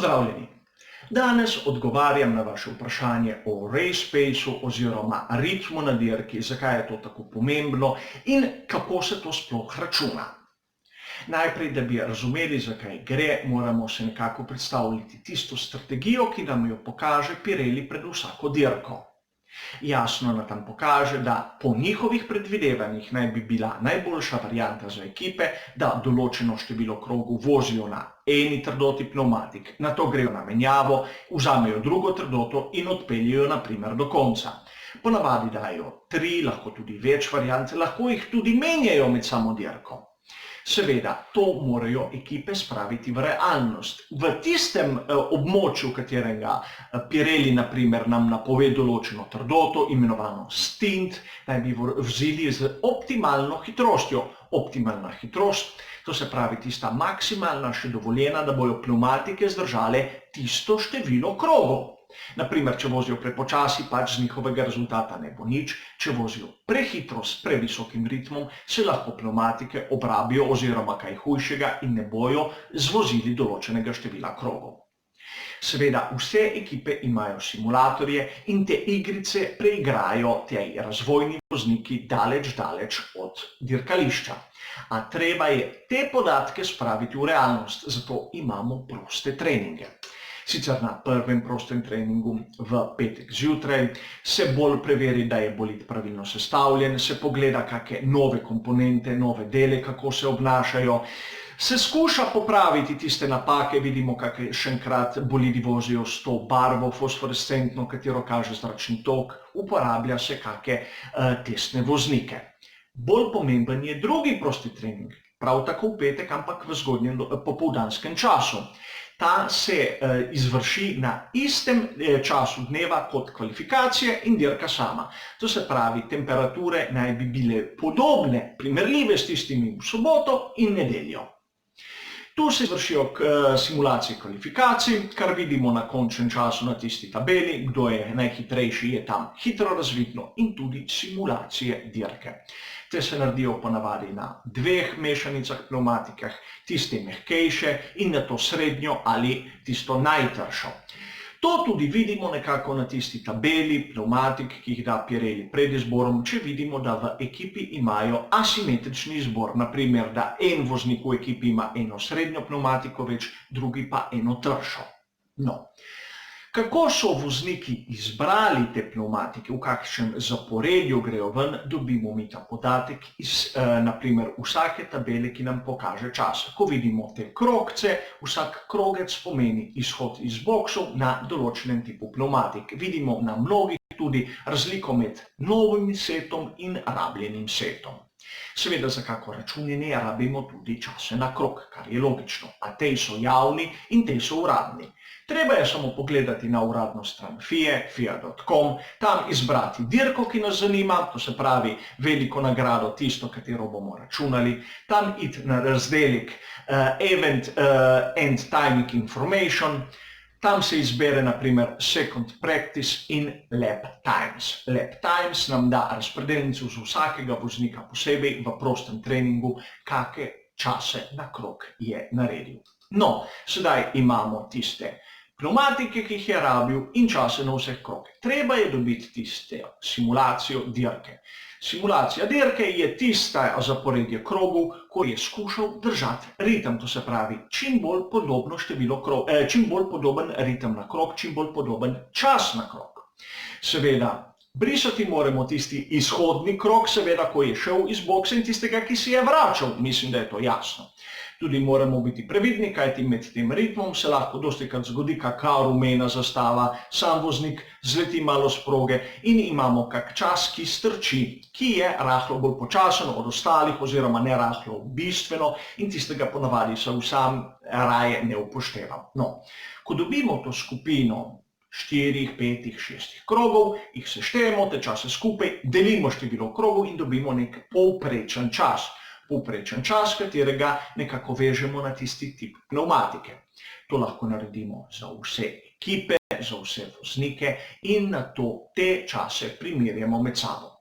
Pozdravljeni! Danes odgovarjam na vaše vprašanje o race paceu oziroma ritmu na dirki, zakaj je to tako pomembno in kako se to sploh računa. Najprej, da bi razumeli, zakaj gre, moramo se nekako predstavljati tisto strategijo, ki nam jo pokaže Pirelli pred vsako dirko. Jasno nam pokaže, da po njihovih predvidevanjih naj bi bila najboljša varianta za ekipe, da določeno število krogov vozijo na eni trdoti pnevmatik, nato grejo na menjavo, vzamejo drugo trdoto in odpeljejo na primer do konca. Ponavadi dajo 3, lahko tudi več variant, lahko jih tudi menjajo med samo dirko. Seveda, to morajo ekipe spraviti v realnost. V tistem območju, katerega Pirelli na primer nam napove določeno trdoto, imenovano stint, naj bi vozili z optimalno hitrostjo. Optimalna hitrost, to se pravi tista maksimalna še dovoljena, da bojo pnevmatike zdržale tisto število krogov. Naprimer, če vozijo prepočasi, pač z njihovega rezultata ne bo nič, če vozijo prehitro s previsokim ritmom, se lahko pnevmatike obrabijo oziroma kaj hujšega in ne bojo zvozili določenega števila krogov. Seveda, vse ekipe imajo simulatorje in te igrice preigrajo tej razvojni vozniki daleč od dirkališča. A treba je te podatke spraviti v realnost, zato imamo proste treninge. Sicer na prvem prostem treningu v petek zjutraj se bolj preveri, da je bolid pravilno sestavljen, se pogleda kakšne nove komponente, nove dele, kako se obnašajo, se skuša popraviti tiste napake, vidimo, kako še enkrat bolidi vozijo s to barvo fosforescentno, katero kaže zračni tok, uporablja se kakšne testne voznike. Bolj pomemben je drugi prosti trening, prav tako v petek, ampak v zgodnjem popoldanskem času. Ta se izvrši na istem času dneva kot kvalifikacije in dirka sama. To se pravi, temperature naj bi bile podobne, primerljive s tistimi v soboto in nedeljo. Tu se izvršijo simulacije kvalifikacij, kar vidimo na končnem času na tisti tabeli, kdo je najhitrejši, je tam hitro razvidno in tudi simulacije dirke. Te se naredijo ponavadi na 2 mešanicah pnevmatikah, tiste mehkejše in na to srednjo ali tisto najtršo. To tudi vidimo nekako na tisti tabeli pnevmatik, ki jih da Pirelli pred izborom, če vidimo, da v ekipi imajo asimetrični izbor. Naprimer, da en voznik v ekipi ima eno srednjo pnevmatiko več, drugi pa eno tršo. No. Kako so vozniki izbrali te pnevmatike, v kakšnem zaporedju grejo ven, dobimo mi ta podatek iz naprimer vsake tabele, ki nam pokaže čas. Ko vidimo te krogce, vsak krogec pomeni izhod iz boksov na določenem tipu pnevmatik. Vidimo na mnogih tudi razliko med novim setom in rabljenim setom. Seveda, za kako računjenje rabimo tudi čase na krog, kar je logično, a te so javni in te so uradni. Treba je samo pogledati na uradno stran FIA, FIA.com, tam izbrati dirko, ki nas zanima, to se pravi veliko nagrado, tisto, katero bomo računali, tam iti na razdelik Event and Timing Information, tam se izbere naprimer Second Practice in Lap Times. Lap Times nam da razpredelnico z vsakega voznika posebej v prostem treningu, kakšne čase na krog je naredil. No, sedaj imamo tiste pnevmatike, ki jih je rabil in čase na vseh krogih. Treba je dobiti tiste simulacijo dirke. Simulacija dirke je tista zaporedje krogov, ko je skušal držati ritem, to se pravi čim bolj podoben ritem na krog, čim bolj podoben čas na krog. Seveda, brisati moramo tisti izhodni krog, seveda, ko je šel iz boksa in tistega, ki se je vračal, mislim, da je to jasno. Tudi moramo biti previdni, kajti med tem ritmom se lahko dostikrat zgodi kakšna rumena zastava, sam voznik zleti malo s proge in imamo kak čas, ki strči, ki je rahlo bolj počasen od ostalih oziroma ne rahlo bistveno in tistega ponavadi se sam raje ne upoštevam. No, ko dobimo to skupino 4, 5, 6 krogov, jih seštejemo, te čase skupaj, delimo število krogov in dobimo nek povprečen čas. Povprečen čas, katerega nekako vežemo na tisti tip pnevmatike. To lahko naredimo za vse ekipe, za vse voznike in nato te čase primerjamo med sabo.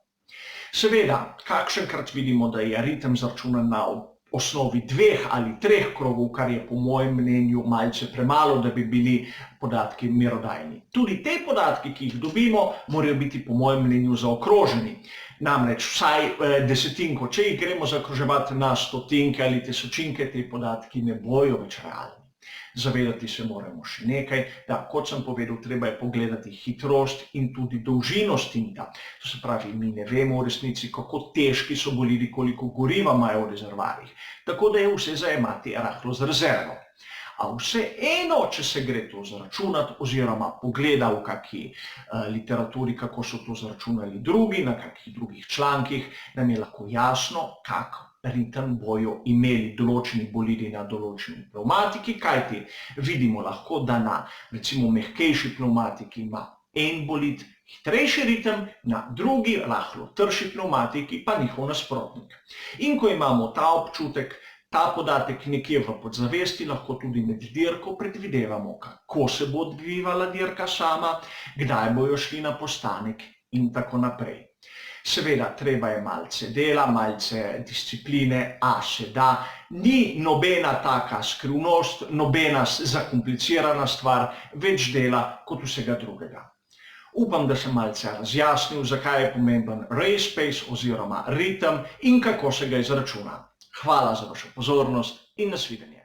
Seveda, kakšenkrat vidimo, da je ritem zračunan na osnovi 2 ali 3 krogov, kar je po mojem mnenju malce premalo, da bi bili podatki merodajni. Tudi te podatki, ki jih dobimo, morajo biti po mojem mnenju zaokroženi. Namreč vsaj desetinko, če jih gremo zaokroževati na stotinke ali tisočinke, te podatki ne bojo več realni. Zavedati se moramo še nekaj, da, kot sem povedal, treba je pogledati hitrost in tudi dolžino stinta. To se pravi, mi ne vemo v resnici, kako težki so bolidi, koliko goriva imajo v rezervoarjih. Tako da je vse zajemati rahlo z rezervo. A vseeno, če se gre to zaračunati oziroma pogleda v kakšni literaturi, kako so to zaračunali drugi, na kakšnih drugih člankih, nam je lahko jasno, kak ritem bojo imeli določeni bolidi na določeni pnevmatiki, kajti vidimo lahko, da na recimo mehkejši pnevmatiki ima en bolid hitrejši ritem, na drugi, lahko trši pnevmatiki, pa njihov nasprotnik. In ko imamo ta občutek, ta podatek nekje v podzavesti, lahko tudi med dirko predvidevamo, kako se bo odvivala dirka sama, kdaj bojo šli na postanek in tako naprej. Seveda, treba je malce dela, malce discipline, a se da, ni nobena taka skrivnost, nobena zakomplicirana stvar, več dela kot vsega drugega. Upam, da sem malce razjasnil, zakaj je pomemben race pace oziroma ritem in kako se ga izračuna. Hvala za vašo pozornost in nasvidenje.